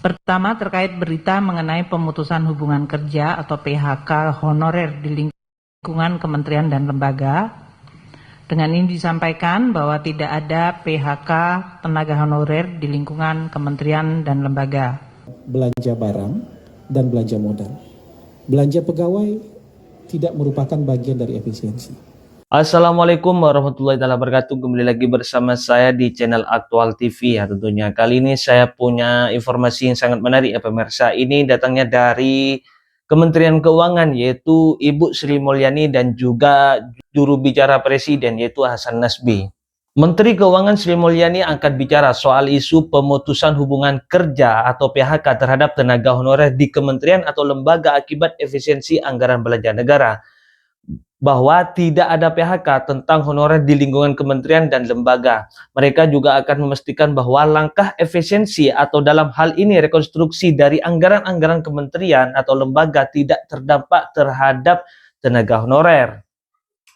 Pertama, terkait berita mengenai pemutusan hubungan kerja atau PHK honorer di lingkungan kementerian dan lembaga. Dengan ini disampaikan bahwa tidak ada PHK tenaga honorer di lingkungan kementerian dan lembaga. Belanja barang dan belanja modal. Belanja pegawai tidak merupakan bagian dari efisiensi. Assalamualaikum warahmatullahi wabarakatuh. Kembali lagi bersama saya di channel Aktual TV ya tentunya. Kali ini saya punya informasi yang sangat menarik ya pemirsa. Ini datangnya dari Kementerian Keuangan, yaitu Ibu Sri Mulyani dan juga juru bicara Presiden, yaitu Hasan Nasbi. Menteri Keuangan Sri Mulyani angkat bicara soal isu pemutusan hubungan kerja atau PHK terhadap tenaga honorer di kementerian atau lembaga akibat efisiensi anggaran belanja negara. Bahwa tidak ada PHK tentang honorer di lingkungan kementerian dan lembaga. Mereka juga akan memastikan bahwa langkah efisiensi atau dalam hal ini rekonstruksi dari anggaran-anggaran kementerian atau lembaga tidak terdampak terhadap tenaga honorer.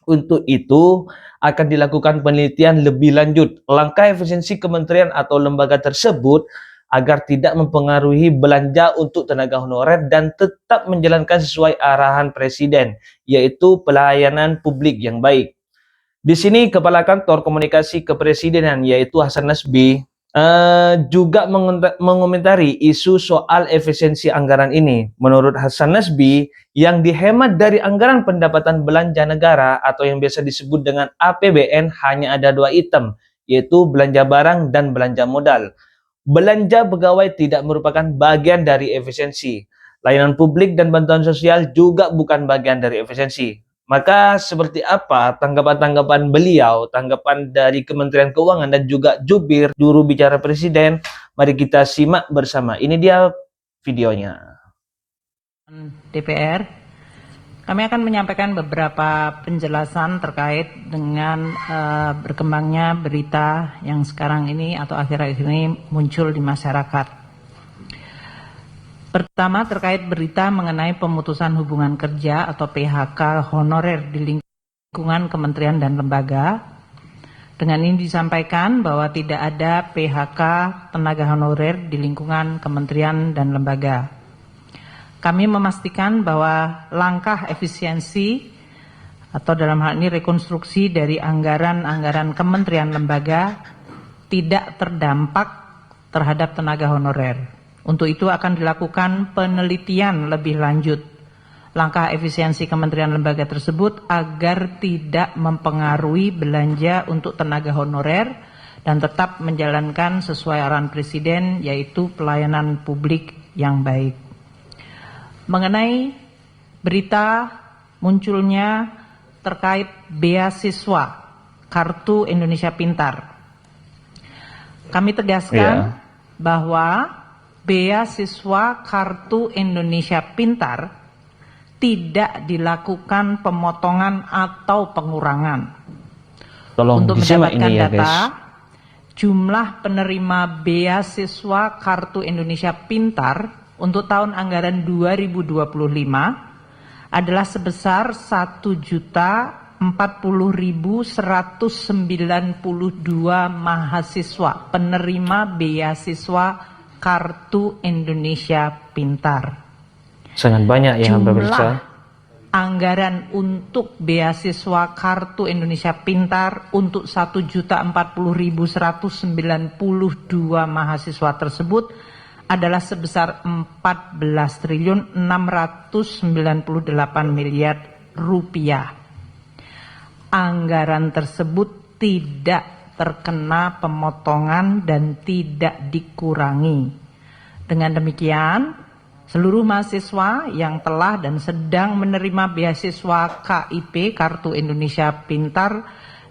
Untuk itu akan dilakukan penelitian lebih lanjut langkah efisiensi kementerian atau lembaga tersebut agar tidak mempengaruhi belanja untuk tenaga honorer dan tetap menjalankan sesuai arahan Presiden, yaitu pelayanan publik yang baik. Di sini Kepala Kantor Komunikasi Kepresidenan, yaitu Hasan Nasbi, juga mengomentari isu soal efisiensi anggaran ini. Menurut Hasan Nasbi, yang dihemat dari anggaran pendapatan belanja negara atau yang biasa disebut dengan APBN hanya ada dua item, yaitu belanja barang dan belanja modal. Belanja pegawai tidak merupakan bagian dari efisiensi. Layanan publik dan bantuan sosial juga bukan bagian dari efisiensi. Maka seperti apa tanggapan-tanggapan beliau, tanggapan dari Kementerian Keuangan dan juga jubir juru bicara Presiden? Mari kita simak bersama. Ini dia videonya. DPR, kami akan menyampaikan beberapa penjelasan terkait dengan berkembangnya berita yang sekarang ini atau akhir-akhir ini muncul di masyarakat. Pertama, terkait berita mengenai pemutusan hubungan kerja atau PHK honorer di lingkungan kementerian dan lembaga. Dengan ini disampaikan bahwa tidak ada PHK tenaga honorer di lingkungan kementerian dan lembaga. Kami memastikan bahwa langkah efisiensi atau dalam hal ini rekonstruksi dari anggaran-anggaran kementerian lembaga tidak terdampak terhadap tenaga honorer. Untuk itu akan dilakukan penelitian lebih lanjut langkah efisiensi kementerian lembaga tersebut agar tidak mempengaruhi belanja untuk tenaga honorer dan tetap menjalankan sesuai arahan Presiden, yaitu pelayanan publik yang baik. Mengenai berita munculnya terkait beasiswa Kartu Indonesia Pintar, kami tegaskan bahwa beasiswa Kartu Indonesia Pintar tidak dilakukan pemotongan atau pengurangan. Untuk mendapatkan ini ya, data, guys. Jumlah penerima beasiswa Kartu Indonesia Pintar untuk tahun anggaran 2025 adalah sebesar 1.040.192 mahasiswa penerima beasiswa Kartu Indonesia Pintar. Sangat banyak ya pemirsa. Jumlah anggaran untuk beasiswa Kartu Indonesia Pintar untuk 1.040.192 mahasiswa tersebut adalah sebesar 14.698 miliar rupiah. Anggaran tersebut tidak terkena pemotongan dan tidak dikurangi. Dengan demikian, seluruh mahasiswa yang telah dan sedang menerima beasiswa KIP Kartu Indonesia Pintar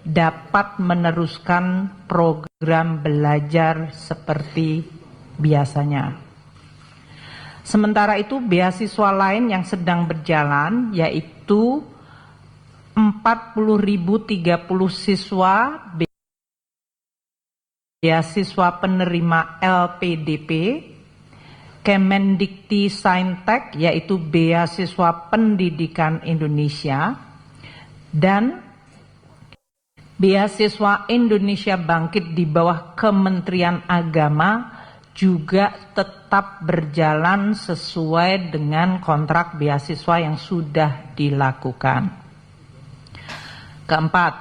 dapat meneruskan program belajar seperti biasanya. Sementara itu, beasiswa lain yang sedang berjalan yaitu 40.030 siswa beasiswa penerima LPDP, Kemendikti Saintek yaitu beasiswa pendidikan Indonesia, dan beasiswa Indonesia Bangkit di bawah Kementerian Agama juga tetap berjalan sesuai dengan kontrak beasiswa yang sudah dilakukan. Keempat,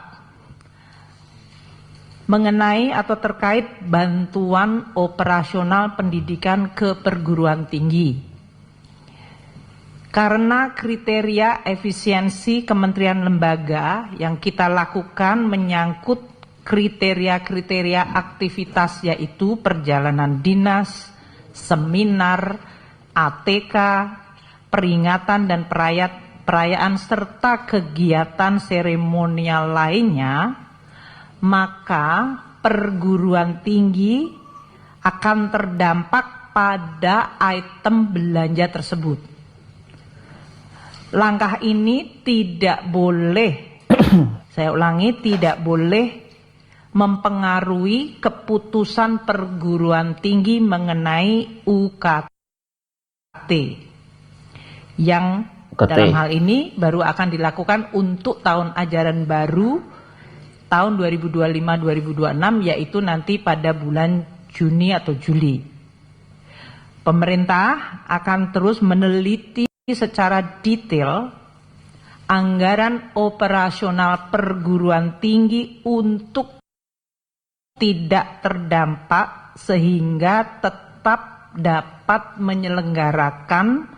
mengenai atau terkait bantuan operasional pendidikan ke perguruan tinggi. Karena kriteria efisiensi kementerian lembaga yang kita lakukan menyangkut kriteria-kriteria aktivitas, yaitu perjalanan dinas, seminar, ATK, peringatan dan perayaan serta kegiatan seremonial lainnya, maka perguruan tinggi akan terdampak pada item belanja tersebut. Langkah ini tidak boleh, saya ulangi, tidak boleh mempengaruhi keputusan perguruan tinggi mengenai UKT yang dalam hal ini baru akan dilakukan untuk tahun ajaran baru tahun 2025-2026, yaitu nanti pada bulan Juni atau Juli. Pemerintah akan terus meneliti secara detail anggaran operasional perguruan tinggi untuk tidak terdampak sehingga tetap dapat menyelenggarakan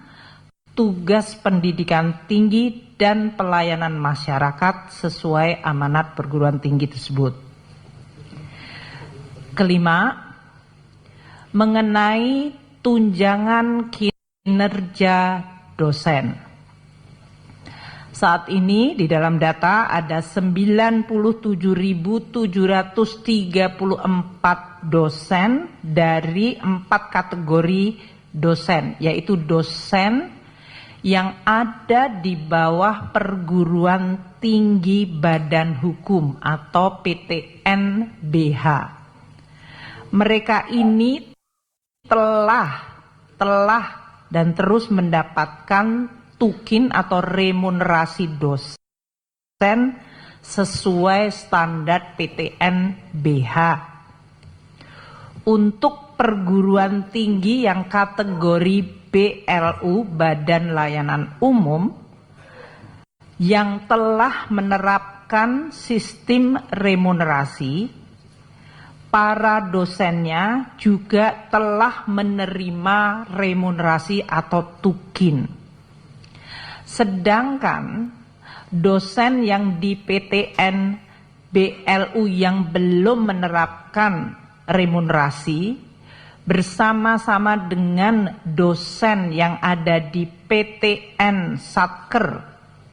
tugas pendidikan tinggi dan pelayanan masyarakat sesuai amanat perguruan tinggi tersebut. Kelima, mengenai tunjangan kinerja dosen. Saat ini di dalam data ada 97.734 dosen dari 4 kategori dosen, yaitu dosen yang ada di bawah perguruan tinggi badan hukum atau PTN-BH. Mereka ini telah dan terus mendapatkan tukin atau remunerasi dosen sesuai standar PTN-BH. Untuk perguruan tinggi yang kategori BLU, Badan Layanan Umum, yang telah menerapkan sistem remunerasi, para dosennya juga telah menerima remunerasi atau tukin. Sedangkan dosen yang di PTN BLU yang belum menerapkan remunerasi bersama-sama dengan dosen yang ada di PTN Satker,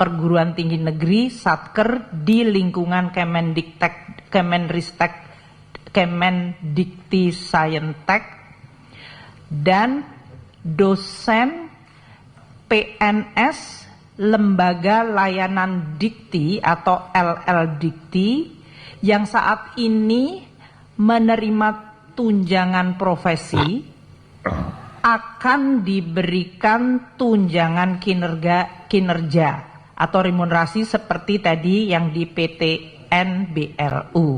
perguruan tinggi negeri Satker di lingkungan Kemendikti Sayentek, dan dosen PNS Lembaga Layanan Dikti atau LL Dikti yang saat ini menerima tunjangan profesi akan diberikan tunjangan kinerja atau remunerasi seperti tadi yang di PTN BLU.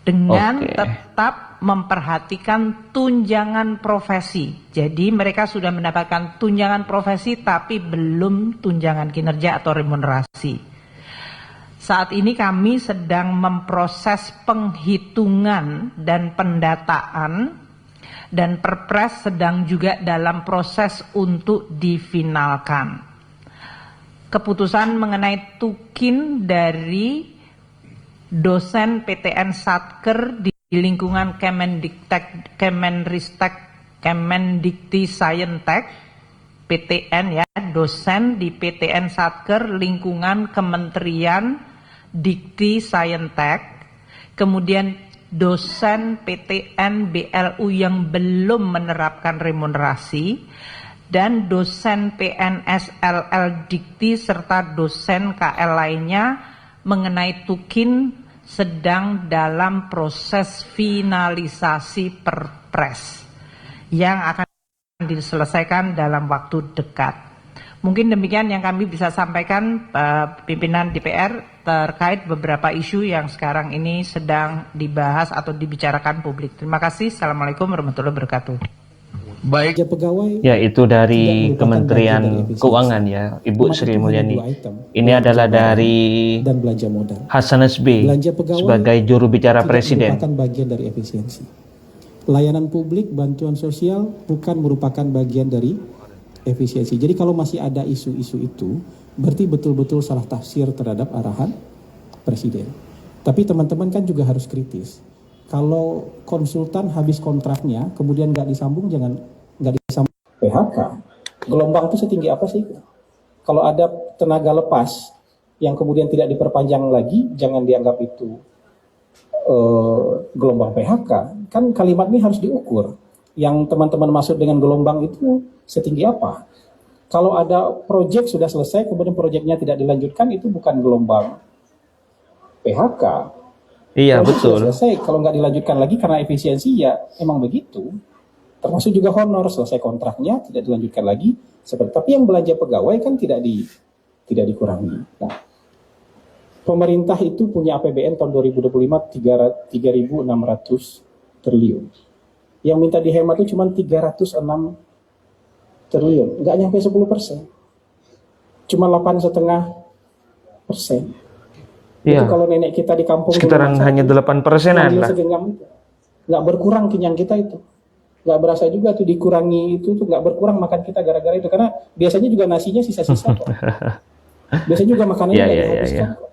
Dengan tetap memperhatikan tunjangan profesi. Jadi mereka sudah mendapatkan tunjangan profesi tapi belum tunjangan kinerja atau remunerasi. Saat ini kami sedang memproses penghitungan dan pendataan, dan Perpres sedang juga dalam proses untuk difinalkan. Keputusan mengenai tukin dari dosen PTN Satker di lingkungan Kemendikti Sayentek, PTN ya, dosen di PTN Satker lingkungan Kementerian Dikti Sayentek, kemudian dosen PTN BLU yang belum menerapkan remunerasi, dan dosen PNS LL Dikti serta dosen KL lainnya mengenai tukin sedang dalam proses finalisasi Perpres yang akan diselesaikan dalam waktu dekat. Mungkin demikian yang kami bisa sampaikan pimpinan DPR terkait beberapa isu yang sekarang ini sedang dibahas atau dibicarakan publik. Terima kasih. Assalamualaikum warahmatullahi wabarakatuh. Baik. Pegawai Ya, itu dari tidak merupakan bagian dari Kementerian efisiensi. Keuangan ya, Ibu Cuma Sri itu hanya Mulyani. dua item, Ini belanja adalah barang dari dan belanja modal. Hasan Nasbi Belanja pegawai sebagai juru bicara tidak Presiden. merupakan bagian dari efisiensi. Pelayanan publik, bantuan sosial bukan merupakan bagian dari efisiensi. Jadi kalau masih ada isu-isu itu, berarti betul-betul salah tafsir terhadap arahan Presiden. Tapi teman-teman kan juga harus kritis. Kalau konsultan habis kontraknya, kemudian nggak disambung, nggak disambung. PHK, gelombang itu setinggi apa sih? Kalau ada tenaga lepas yang kemudian tidak diperpanjang lagi, jangan dianggap itu gelombang PHK. Kan kalimat ini harus diukur. Yang teman-teman maksud dengan gelombang itu setinggi apa? Kalau ada proyek sudah selesai, kemudian proyeknya tidak dilanjutkan, itu bukan gelombang PHK. Iya, Proyek betul. sudah selesai, kalau nggak dilanjutkan lagi karena efisiensi, ya emang begitu. Termasuk juga honor, selesai kontraknya tidak dilanjutkan lagi. Tapi yang belanja pegawai kan tidak dikurangi. Nah, pemerintah itu punya APBN tahun 2025 3.600 triliun. Yang minta dihemat itu cuma 306 triliun, nggak nyampe 10%. Cuma 8,5%. Iya. Itu kalau nenek kita di kampung Sekitaran hanya 8%-an lah. Nggak berkurang kenyang kita itu. Nggak berasa juga tuh dikurangi itu tuh, nggak berkurang makan kita gara-gara itu. Karena biasanya juga nasinya sisa-sisa kok. Biasanya juga makanannya nggak dihabiskan kok.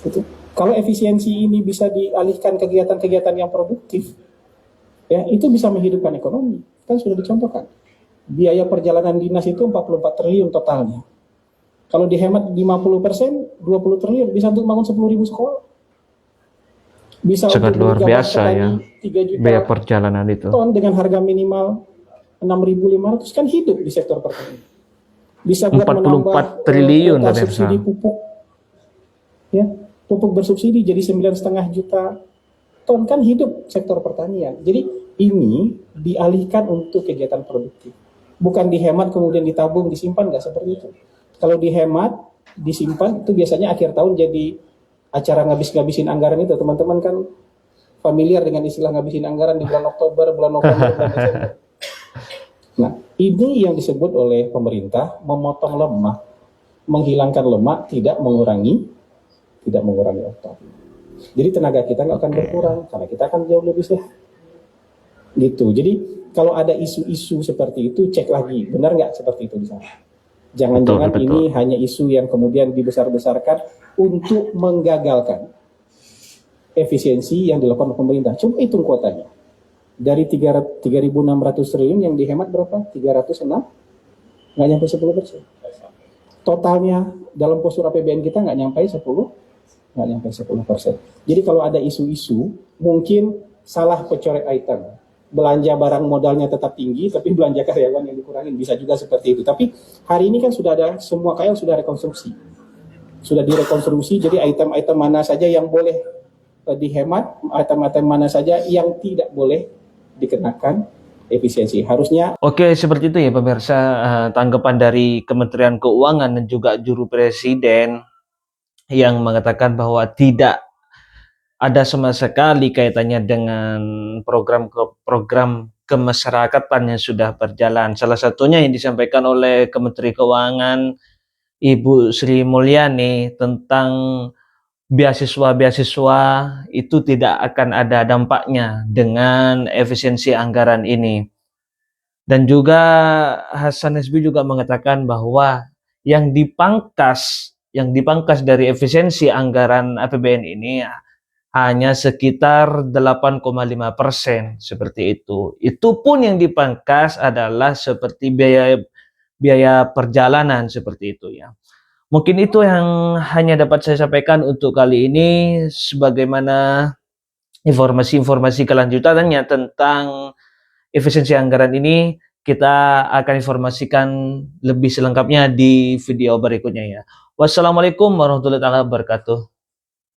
Gitu. Kalau efisiensi ini bisa dialihkan kegiatan-kegiatan yang produktif, ya itu bisa menghidupkan ekonomi. Kan sudah dicontohkan. Biaya perjalanan dinas itu 44 triliun totalnya. Kalau dihemat 50%, 20 triliun bisa untuk bangun 10.000 sekolah. Bisa Sangat untuk luar biasa ya 3 juta biaya perjalanan itu. ton dengan harga minimal 6.500 kan hidup di sektor pertanian. Bisa buat 44 menambah triliun kuota pemirsa. subsidi pupuk. Ya, pupuk bersubsidi jadi 9,5 juta ton, kan hidup sektor pertanian. Jadi ini dialihkan untuk kegiatan produktif. Bukan dihemat kemudian ditabung, disimpan, nggak seperti itu. Kalau dihemat, disimpan, itu biasanya akhir tahun jadi acara ngabis-ngabisin anggaran itu. Teman-teman kan familiar dengan istilah ngabisin anggaran di bulan Oktober, bulan November, bulan Desember. Nah, ini yang disebut oleh pemerintah memotong lemak, menghilangkan lemak, tidak mengurangi otot. Jadi tenaga kita nggak akan berkurang karena kita akan jauh lebih sehat. Gitu. Jadi kalau ada isu-isu seperti itu, cek lagi benar nggak seperti itu di sana. Jangan-jangan Betul. ini hanya isu yang kemudian dibesar-besarkan untuk menggagalkan efisiensi yang dilakukan pemerintah. Coba hitung kuotanya. Dari 3.600 triliun yang dihemat berapa? 306? Nggak nyampe 10%. Totalnya dalam postur APBN kita nggak nyampe 10%. Jadi kalau ada isu-isu, mungkin salah pecoret item. Belanja barang modalnya tetap tinggi, tapi belanja karyawan yang dikurangin. Bisa juga seperti itu. Tapi hari ini kan sudah ada, semua KL sudah rekonstruksi. Sudah direkonstruksi, jadi item-item mana saja yang boleh dihemat, item-item mana saja yang tidak boleh dikenakan efisiensi. Harusnya. Oke, seperti itu ya pemirsa, tanggapan dari Kementerian Keuangan dan juga juru Presiden yang mengatakan bahwa tidak ada sama sekali kaitannya dengan program kemasyarakatan yang sudah berjalan. Salah satunya yang disampaikan oleh Kementerian Keuangan Ibu Sri Mulyani tentang beasiswa-beasiswa itu tidak akan ada dampaknya dengan efisiensi anggaran ini. Dan juga Hasan Nasbi juga mengatakan bahwa yang dipangkas dari efisiensi anggaran APBN ini hanya sekitar 8,5% seperti itu. Itu pun yang dipangkas adalah seperti biaya perjalanan seperti itu ya. Mungkin itu yang hanya dapat saya sampaikan untuk kali ini. Sebagaimana informasi-informasi kelanjutannya tentang efisiensi anggaran ini, kita akan informasikan lebih selengkapnya di video berikutnya ya. Wassalamualaikum warahmatullahi wabarakatuh.